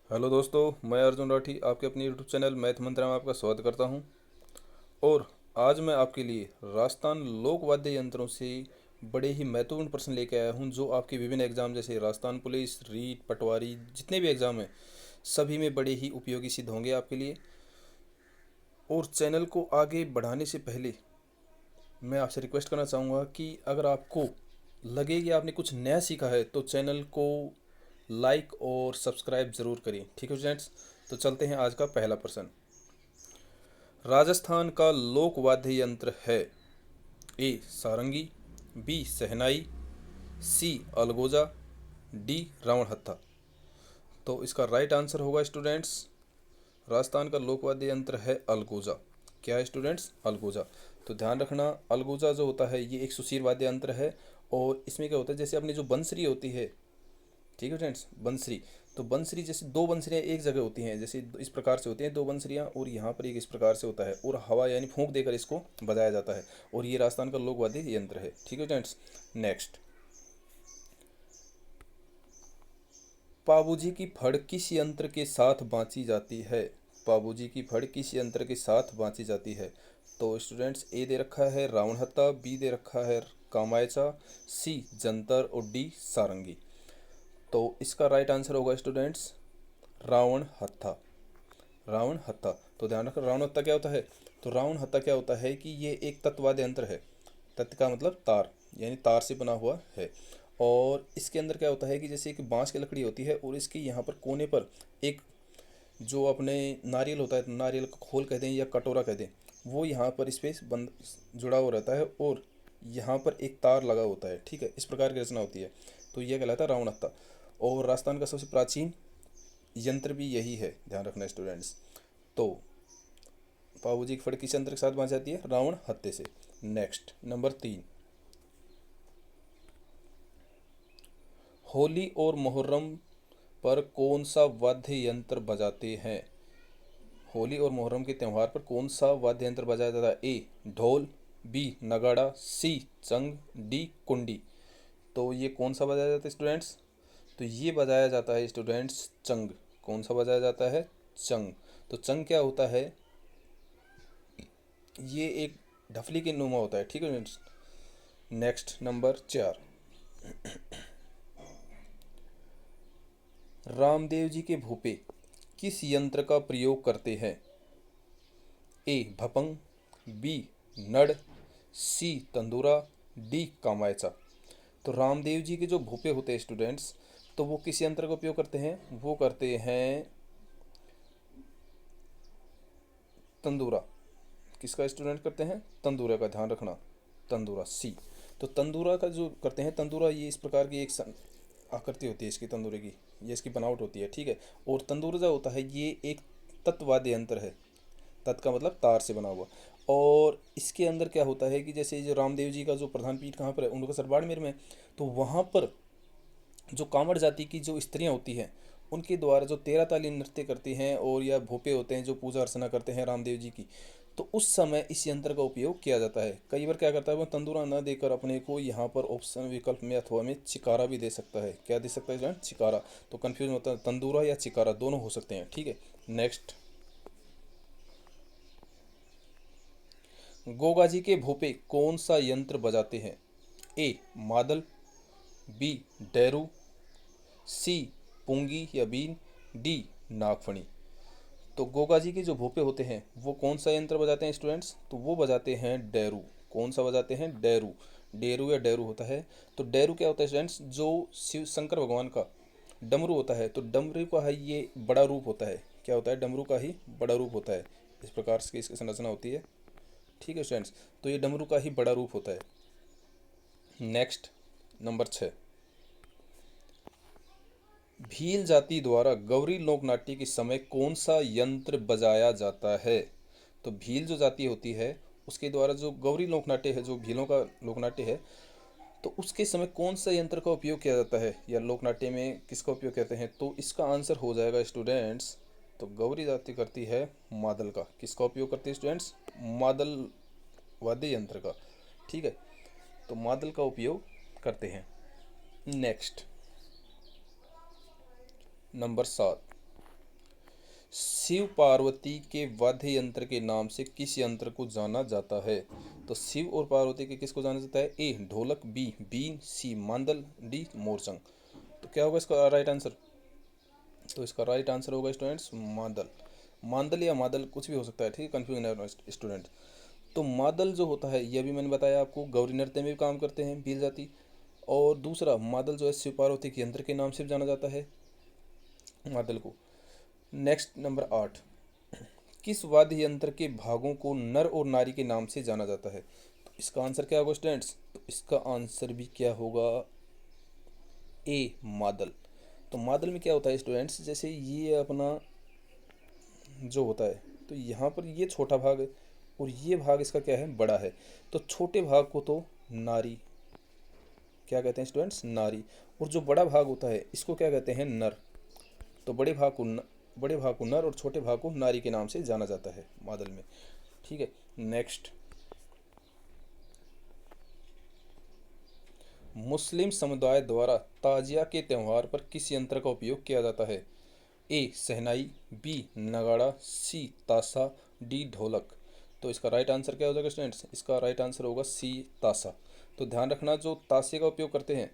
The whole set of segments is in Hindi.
हेलो दोस्तों, मैं अर्जुन राठी आपके अपने यूट्यूब चैनल मैथ मंत्रा में आपका स्वागत करता हूं। और आज मैं आपके लिए राजस्थान लोक वाद्य यंत्रों से बड़े ही महत्वपूर्ण प्रश्न लेके आया हूं, जो आपके विभिन्न एग्जाम जैसे राजस्थान पुलिस, रीट, पटवारी, जितने भी एग्जाम हैं सभी में बड़े ही उपयोगी सिद्ध होंगे आपके लिए। और चैनल को आगे बढ़ाने से पहले मैं आपसे रिक्वेस्ट करना चाहूँगा कि अगर आपको लगे कि आपने कुछ नया सीखा है तो चैनल को लाइक और सब्सक्राइब ज़रूर करें। ठीक है फ्रेंड्स, तो चलते हैं आज का पहला प्रश्न। राजस्थान का लोक वाद्य यंत्र है ए सारंगी, बी शहनाई, सी अलगोजा, डी रावण हत्था। तो इसका राइट आंसर होगा स्टूडेंट्स, राजस्थान का लोक वाद्य यंत्र है अलगोजा। क्या है स्टूडेंट्स? अलगोजा। तो ध्यान रखना, अलगोजा जो होता है ये एक सुशीर वाद्य यंत्र है। और इसमें क्या होता है, जैसे अपनी जो बंसरी होती है, ठीक है फ्रेंड्स, बंसरी। तो बंसरी जैसे दो बंसरियाँ एक जगह होती हैं, जैसे इस प्रकार से होती हैं दो बंसरियाँ, और यहाँ पर एक इस प्रकार से होता है, और हवा यानी फूंक देकर इसको बजाया जाता है। और ये राजस्थान का लोक वाद्य यंत्र है। ठीक है फ्रेंड्स, नेक्स्ट। पाबूजी की फड़ किस यंत्र के साथ बाँची जाती है? पाबूजी की फड़ किस यंत्र के साथ बाँची जाती है? तो स्टूडेंट्स, ए दे रखा है रावण हत्था, बी दे रखा है कामायचा, सी जंतर और डी सारंगी। तो इसका राइट आंसर होगा स्टूडेंट्स रावण हत्था। रावण हत्था। तो ध्यान रखना, रावण हत्था क्या होता है? तो रावण हत्था क्या होता है कि ये एक तत्वाद्य यंत्र है। तत्व का मतलब तार, यानी तार से बना हुआ है। और इसके अंदर क्या होता है कि जैसे एक बांस की लकड़ी होती है, और इसके यहाँ पर कोने पर एक जो अपने नारियल होता है, नारियल का खोल कह दें या कटोरा कह दें, वो यहाँ पर इस पे बंद जुड़ा हुआ रहता है, और यहाँ पर एक तार लगा होता है। ठीक है, इस प्रकार की रचना होती है। तो यह कहलाता है रावण हत्था। और राजस्थान का सबसे प्राचीन यंत्र भी यही है, ध्यान रखना स्टूडेंट्स। तो पाबूजी की फड़ किस यंत्र के साथ बांध जाती है? रावण हत्थे से। Next, number 3। होली और मुहर्रम पर कौन सा वाद्य यंत्र बजाते हैं? होली और मुहर्रम के त्यौहार पर कौन सा वाद्य यंत्र बजाया जाता है? ए ढोल, बी नगाड़ा, सी चंग, डी कुंडी। तो ये कौन सा बजाया जाता है स्टूडेंट्स? तो ये बजाया जाता है स्टूडेंट्स चंग। कौन सा बजाया जाता है? चंग। तो चंग क्या होता है? ये एक ढफली के नुमा होता है। ठीक है friends. Next, number 4। Ramdev ji के भूपे किस यंत्र का प्रयोग करते हैं? ए भपंग, बी नड़, सी तंदूरा, डी कामायचा। तो रामदेव जी के जो भूपे होते हैं स्टूडेंट्स, तो वो किस यंत्र का उपयोग करते हैं? वो करते हैं तंदूरा। किसका स्टूडेंट करते हैं? तंदूरा का, ध्यान रखना, तंदूरा, सी। तो तंदूरा का जो करते हैं, तंदूरा ये इस प्रकार की एक आकृति होती है इसकी, तंदूरे की, ये इसकी बनावट होती है। ठीक है। और तंदूरा जो होता है ये एक तत्वाद्य यंत्र है। तत् का मतलब तार से बना हुआ। और इसके अंदर क्या होता है कि जैसे जो रामदेव जी का जो प्रधान पीठ कहाँ पर है, उनका सर बाड़मेर में। तो वहाँ पर जो कांवड़ जाति की जो स्त्रियां होती हैं, उनके द्वारा जो 13 ताली नृत्य करती हैं, और या भोपे होते हैं जो पूजा अर्चना करते हैं रामदेव जी की, तो उस समय इस यंत्र का उपयोग किया जाता है। कई बार क्या करता है वो तंदूरा न देकर अपने को यहाँ पर ऑप्शन विकल्प में अथवा में चिकारा भी दे सकता है। क्या दे सकता है स्टूडेंट? चिकारा। तो कन्फ्यूज होता है, तंदूरा या चिकारा दोनों हो सकते हैं। ठीक है। नेक्स्ट, गोगा जी के भोपे कौन सा यंत्र बजाते हैं? ए मादल, बी डैरू, सी पुंगी या बीन, डी नागफणी। तो गोगा जी के जो भोपे होते हैं वो कौन सा यंत्र बजाते हैं स्टूडेंट्स? तो वो बजाते हैं डैरू। कौन सा बजाते हैं? डैरू। डेरू या डैरू होता है। तो डैरू क्या होता है स्टूडेंट्स? जो शिव शंकर भगवान का डमरू होता है, तो डमरू का है ये बड़ा रूप होता है। क्या होता है? डमरू का ही बड़ा रूप होता है। इस प्रकार से इसकी संरचना होती है। ठीक है स्टूडेंट्स, तो ये डमरू का ही बड़ा रूप होता है। Next, number 6। भील जाति द्वारा गौरी लोकनाट्य के समय कौन सा यंत्र बजाया जाता है? तो भील जो जाति होती है उसके द्वारा जो गौरी लोकनाट्य है, जो भीलों का लोकनाट्य है, तो उसके समय कौन सा यंत्र का उपयोग किया जाता है, या लोकनाट्य में किसका उपयोग करते हैं? तो इसका आंसर हो जाएगा स्टूडेंट्स, तो गौरी जाति करती है मादल का। किसका उपयोग करती है स्टूडेंट्स? मादल वाद्य यंत्र का। ठीक है, तो मादल का उपयोग करते हैं। Next, number 7। शिव पार्वती के वाद्य यंत्र के नाम से किस यंत्र को जाना जाता है? तो शिव और पार्वती के किसको जाना जाता है? ए ढोलक, बी बीन, सी मांदल, डी मोरचंग। तो क्या होगा इसका राइट आंसर? तो इसका राइट आंसर होगा स्टूडेंट्स मादल। मांदल या मादल कुछ भी हो सकता है, ठीक है, कंफ्यूज नहीं होना स्टूडेंट। तो मादल जो होता है ये भी मैंने बताया आपको, गौरी नृत्य में भी काम करते हैं भील जाति। और दूसरा मादल जो है शिव पार्वती के यंत्र के नाम से भी जाना जाता है मादल को। नेक्स्ट नंबर 8, किस वाद्य यंत्र के भागों को नर और नारी के नाम से जाना जाता है? तो इसका आंसर क्या होगा स्टूडेंट्स? तो इसका आंसर भी क्या होगा? ए मादल। तो मादल में क्या होता है स्टूडेंट्स, जैसे ये अपना जो होता है, तो यहाँ पर ये छोटा भाग है और ये भाग इसका क्या है? बड़ा है। तो छोटे भाग को तो नारी क्या कहते हैं स्टूडेंट्स? नारी। और जो बड़ा भाग होता है इसको क्या कहते हैं? नर। तो बड़े भाग को नर और छोटे भाग को नारी के नाम से जाना जाता है मादल में, ठीक है। नेक्स्ट, मुस्लिम समुदाय द्वारा ताजिया के त्यौहार पर किस यंत्र का उपयोग किया जाता है? ए शहनाई, बी नगाड़ा, सी ताशा, डी ढोलक। तो इसका राइट आंसर क्या हो जाएगा स्टूडेंट्स? इसका राइट आंसर होगा सी ताशा। तो ध्यान रखना, जो ताशे का उपयोग करते हैं,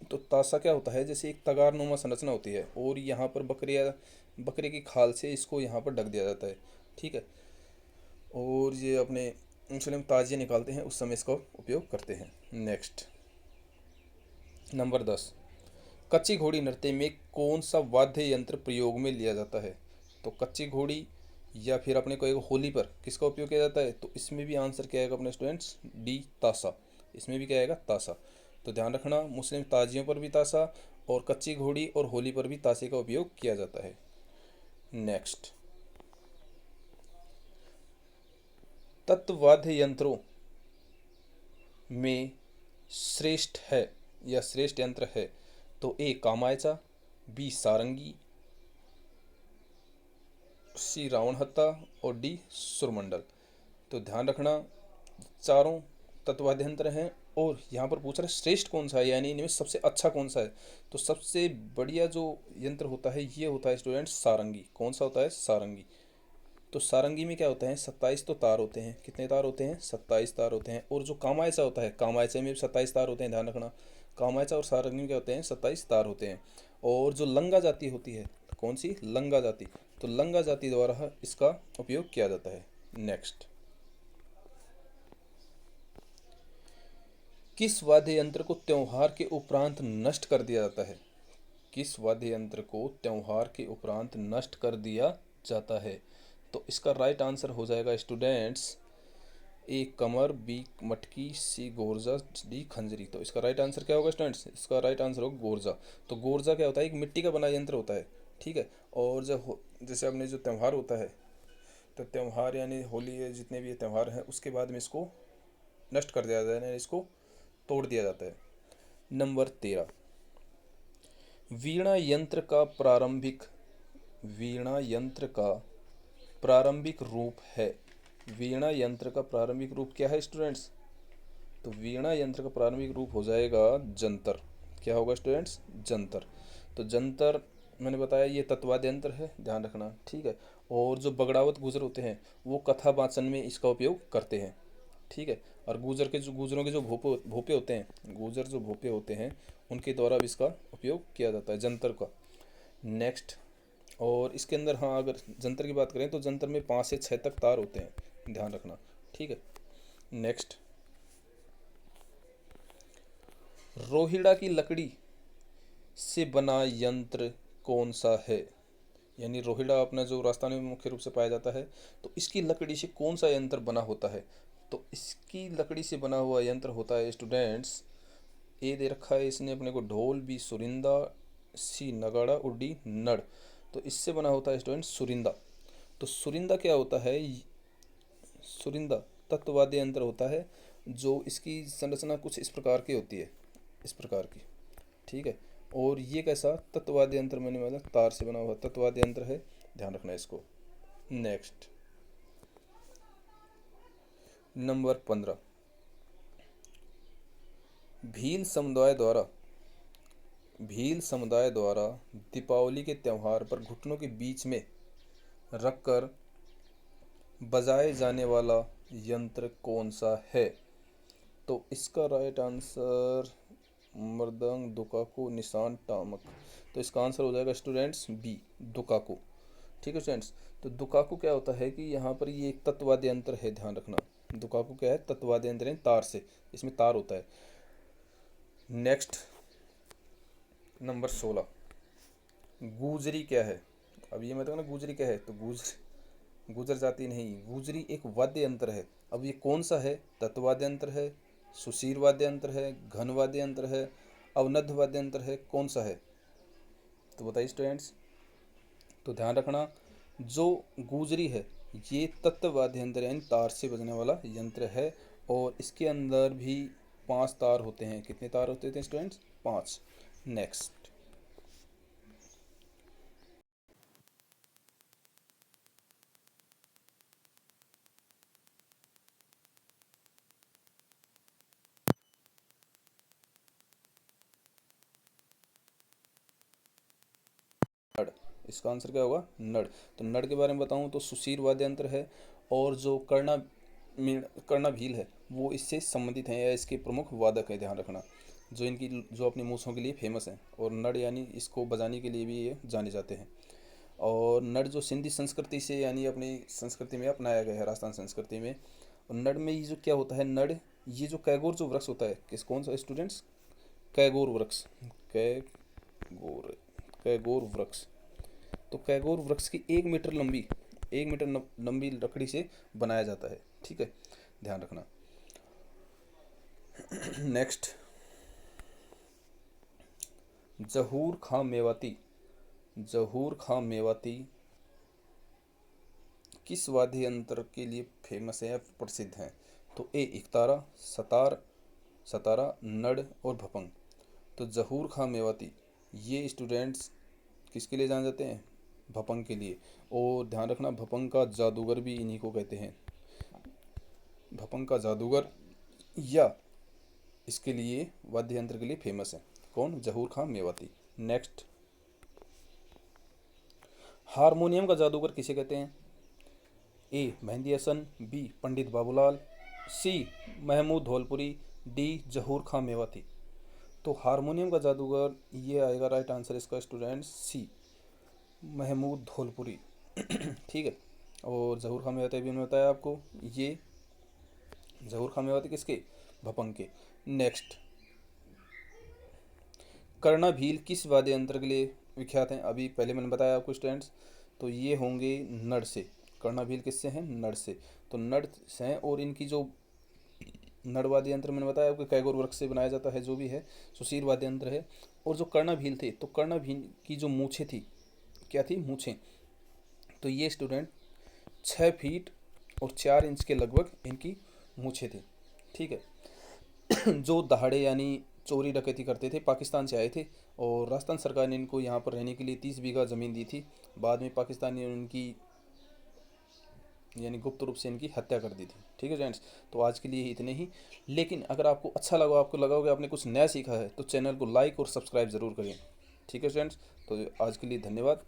तो ताशा क्या होता है, जैसे एक तगारनुमा संरचना होती है और यहाँ पर बकरे की खाल से इसको यहाँ पर ढक दिया जाता है, ठीक है। और ये अपने मुस्लिम ताजिए निकालते हैं उस समय इसका उपयोग करते हैं। नेक्स्ट नंबर 10, कच्ची घोड़ी नृत्य में कौन सा वाद्य यंत्र प्रयोग में लिया जाता है? तो कच्ची घोड़ी या फिर अपने को एक होली पर किसका उपयोग किया जाता है? तो इसमें भी आंसर क्या आएगा अपने स्टूडेंट्स? डी ताशा। इसमें भी क्या आएगा? ताशा। तो ध्यान रखना, मुस्लिम ताजियों पर भी ताशा और कच्ची घोड़ी और होली पर भी ताशे का उपयोग किया जाता है। नेक्स्ट, तत्वाद्य यंत्रों में श्रेष्ठ है या श्रेष्ठ यंत्र है? तो ए कामायचा, बी सारंगी, सी रावण हत्ता और डी सुरमंडल। तो ध्यान रखना, चारों तत्वाद्य यंत्र हैं और यहाँ पर पूछ रहा है श्रेष्ठ कौन सा है, यानी इनमें सबसे अच्छा कौन सा है। तो सबसे बढ़िया जो यंत्र होता है ये होता है स्टूडेंट सारंगी। कौन सा होता है? सारंगी। तो सारंगी में क्या होता है? 27 तो तार होते हैं। कितने तार होते हैं? 27 तार होते हैं। और जो कामायचा होता है, कामायचे में भी 27 तार होते हैं, ध्यान रखना। कामायचा और सारंगी में क्या होते हैं? 27 तार होते हैं। और जो लंगा जाति होती है, तो कौन सी? लंगा जाति। तो लंगा जाति द्वारा इसका उपयोग किया जाता है। नेक्स्ट, किस वाद्य यंत्र को त्योहार के उपरांत नष्ट कर दिया जाता है? किस वाद्य यंत्र को त्योहार के उपरांत नष्ट कर दिया जाता है? तो इसका राइट आंसर हो जाएगा स्टूडेंट्स ए कमर, बी मटकी, सी गोरजा, डी खंजरी। तो इसका राइट आंसर क्या होगा स्टूडेंट्स? इसका राइट आंसर होगा गोरजा। तो गोरजा क्या होता है? एक मिट्टी का बना यंत्र होता है, ठीक है। और जब जैसे अपने जो त्यौहार होता है, तो त्यौहार यानी होली है, जितने भी ये त्यौहार हैं, उसके बाद में इसको नष्ट कर दिया जाता है, यानी इसको तोड़ दिया जाता है। नंबर 13, वीणा यंत्र का प्रारंभिक वीणा यंत्र का प्रारंभिक रूप है। वीणा यंत्र का प्रारंभिक रूप क्या है स्टूडेंट्स? तो वीणा यंत्र का प्रारंभिक रूप हो जाएगा जंतर। क्या होगा स्टूडेंट्स? जंतर। तो जंतर मैंने बताया ये तत्वाद्य यंत्र है, ध्यान रखना, ठीक है। और जो बगड़ावत गुजर होते हैं वो कथा वाचन में इसका उपयोग करते हैं, ठीक है। और गुजरों के जो भोपे होते हैं, गुजर जो भोपे होते हैं, उनके द्वारा भी इसका उपयोग किया जाता है जंतर का। नेक्स्ट, और इसके अंदर हाँ, अगर जंतर की बात करें तो जंतर में 5 से 6 तक तार होते हैं, ध्यान रखना, ठीक है। नेक्स्ट, रोहिड़ा की लकड़ी से बना यंत्र कौन सा है? यानी रोहिड़ा अपना जो राजस्थान में मुख्य रूप से पाया जाता है, तो इसकी लकड़ी से कौन सा यंत्र बना होता है? तो इसकी लकड़ी से बना हुआ यंत्र होता है स्टूडेंट्स, ए दे रखा है इसने अपने को, ढोल, बी सुरिंदा, सी नगाड़ा और डी नड़। तो इससे बना होता है स्टूडेंट्स सुरिंदा। तो सुरिंदा क्या होता है? सुरिंदा तत्ववाद्य यंत्र होता है, जो इसकी संरचना कुछ इस प्रकार की होती है, इस प्रकार की, ठीक है। और ये कैसा तत्ववाद्य यंत्र, मैंने मतलब तार से बना हुआ तत्ववाद्य यंत्र है, ध्यान रखना इसको। नेक्स्ट, नंबर 15, भील समुदाय द्वारा दीपावली के त्योहार पर घुटनों के बीच में रखकर बजाए जाने वाला यंत्र कौन सा है? तो इसका राइट आंसर मृदंग, दुकाकू, निशान, टामक। तो इसका आंसर हो जाएगा स्टूडेंट्स बी, दुकाकू। ठीक है स्टूडेंट्स, तो दुकाकू क्या होता है कि यहाँ पर ये एक तत्वाद्य यंत्र है, ध्यान रखना। दुकाकू क्या है? तत्वाद्य यंत्र है, तार से, इसमें तार होता है। नेक्स्ट नंबर 16, गुजरी क्या है? अब ये मैं तो ना गुजरी क्या है, तो गुजर जाती नहीं, गुजरी एक वाद्य यंत्र है। अब ये कौन सा है? तत्वाद्य यंत्र है, सुशीर वाद्य यंत्र है, घन वाद्य यंत्र है, अवनद्ध वाद्य यंत्र है, कौन सा है? तो बताइए स्टूडेंट्स। तो ध्यान रखना, जो गुजरी है ये तत्वाद्य यंत्र यानी तार से बजने वाला यंत्र है, और इसके अंदर भी 5 तार होते हैं। कितने तार होते थे स्टूडेंट्स? 5। नेक्स्ट, नड़। इसका आंसर क्या होगा? नड़। तो नड़ के बारे में बताऊं तो सुशीर वाद्य यंत्र है, और जो कर्णा भील है वो इससे संबंधित है या इसके प्रमुख वादक है, ध्यान रखना, जो अपनी मूँछों के लिए फेमस है। और नड़ यानी इसको बजाने के लिए भी ये जाने जाते हैं। और नड़ जो सिंधी संस्कृति से यानी अपनी संस्कृति में अपनाया गया है, राजस्थान संस्कृति में। और नड़ में ये जो क्या होता है, नड़ ये जो कैगोर जो वृक्ष होता है, कौन सा स्टूडेंट्स? कैगोर वृक्ष, कैगोर वृक्ष। तो कैगोर वृक्ष की 1 मीटर लंबी लकड़ी से बनाया जाता है। ठीक है, ध्यान रखना। नेक्स्ट, जहूर खां मेवाती। जहूर खां मेवाती किस वाद्य यंत्र के लिए फेमस है या प्रसिद्ध है? तो ए एकतारा, सतारा, नड़ और भपंग। तो जहूर खां मेवाती ये स्टूडेंट्स किसके लिए जाने जाते हैं? भपंग के लिए। और ध्यान रखना, भपंग का जादूगर भी इन्हीं को कहते हैं। भपंग का जादूगर या इसके लिए वाद्य यंत्र के लिए फेमस है कौन? जहूर खां मेवाती। नेक्स्ट, हारमोनियम का जादूगर किसे कहते हैं? ए मेहंदी हसन, बी पंडित बाबूलाल, सी महमूद धौलपुरी, डी जहूर खां मेवाती। तो हारमोनियम का जादूगर ये आएगा राइट आंसर इसका स्टूडेंट्स सी, महमूद धौलपुरी। ठीक है, और जहूर खां मेवाती भी मैंने बताया आपको, ये जहूर खां मेवाती किसके? भपंग के। नेक्स्ट, कर्णा भील किस वाद्य यंत्र के लिए विख्यात हैं? अभी पहले मैंने बताया आपको स्टूडेंट्स, तो ये होंगे नड़ से। कर्णा भील किससे हैं? नड़ से। तो नड़ से हैं, और इनकी जो नड़ वाद्य यंत्र मैंने बताया आपको कैगोर वृक्ष से बनाया जाता है, जो भी है सुशीर वाद्य यंत्र है। और जो कर्णा भील थे, तो कर्णा भील की जो मूछें थी, क्या थी? मूछें। तो ये स्टूडेंट 6 फीट और 4 इंच के लगभग इनकी मूछें थी। ठीक है। जो दहाड़े यानी चोरी डकैती करते थे, पाकिस्तान से आए थे, और राजस्थान सरकार ने इनको यहाँ पर रहने के लिए 30 बीघा ज़मीन दी थी। बाद में पाकिस्तान ने उनकी यानी गुप्त रूप से इनकी हत्या कर दी थी। ठीक है फ्रेंड्स, तो आज के लिए इतने ही। लेकिन अगर आपको अच्छा लगा, आपको लगा होगा आपने कुछ नया सीखा है, तो चैनल को लाइक और सब्सक्राइब ज़रूर करें। ठीक है फ्रेंड्स, तो आज के लिए धन्यवाद।